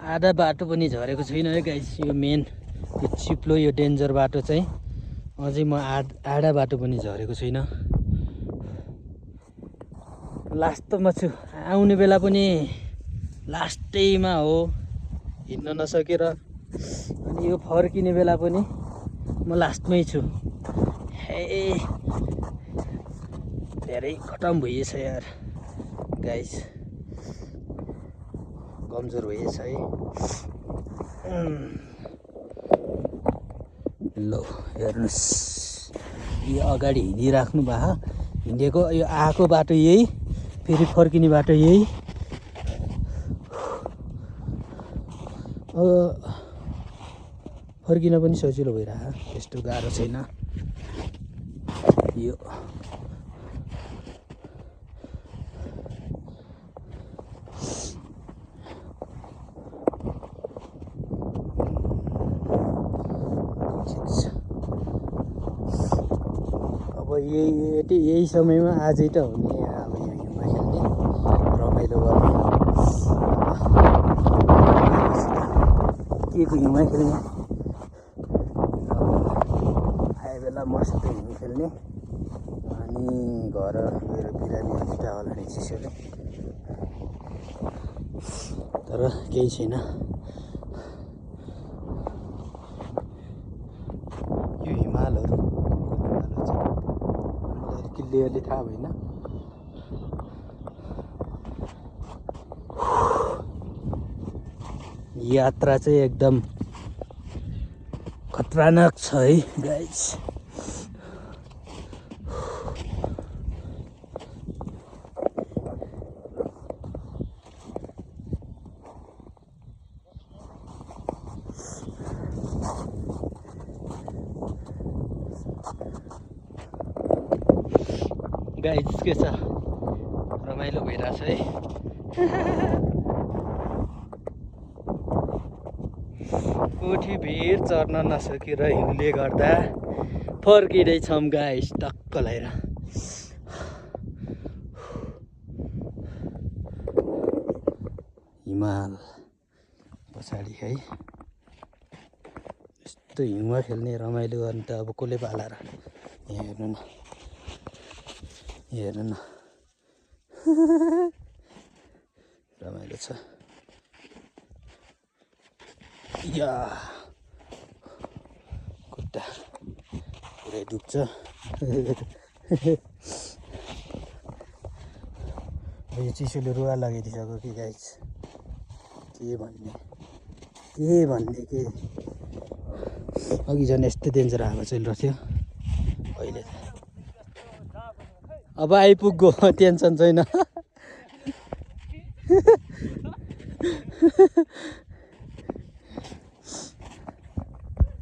आधा बाटो पनि झरेको छैन है गाइस। यो मेन यो चिप्लो यो डेन्जर बाटो चाहिँ अझै म आधा बाटो पनि झरेको छैन। लास्टमा छु। आउने बेला पनि लास्टैमा हो, हिँड्न नसकेर। अनि यो फर्किने बेला पनि म लास्टमै छु। हे धेरै खतम भइएछ यार गाइस, कमजोर भइएछ है। ल हेर्नुहोस्, यो अगाडि हिँडिराख्नु भयो, हिँडेको यो आएको बाटो यही, फेरि फर्किने बाटो यही। फर्किन पनि सजिलो भइरहेको, त्यस्तो गाह्रो छैन यो। अब यही समयमा आजै त हुने अब यो हिउँमा खेल्ने, रमाइलो गर्ने। के को हिउँमा खेल्ने, आए बेला मस्त हिउँ खेल्ने। अनि घर गएर बिरामी हुने होला नि चिसोले, तर केही छैन। यो हिमालहरू क्लियरली थाहा भएन। यात्रा चाहिँ एकदम खतरनाक छ है गाइस। गाइस के छ, रमाइलो भइरहेछ है। कोठी भिर चढ्न नसकेर हिउँले गर्दा फर्किँदैछौँ गाइस टक्क लगाएर। हिमाल पछाडि है, यस्तो हिउँमा खेल्ने रमाइलो गर्ने त अब कसले पाला र। यहाँ हेर्नु न, हेर्नु न, रमाइलो छ या। खुट्टा पुरै दुख्छ। यो चिसोले रुवा लगाइदिइसक्यो कि गाइस, के भन्ने के। अघि झन् यस्तो डेन्जर हावा चलिरहेको थियो, अहिले अब आइपुग्यो, टेन्सन छैन।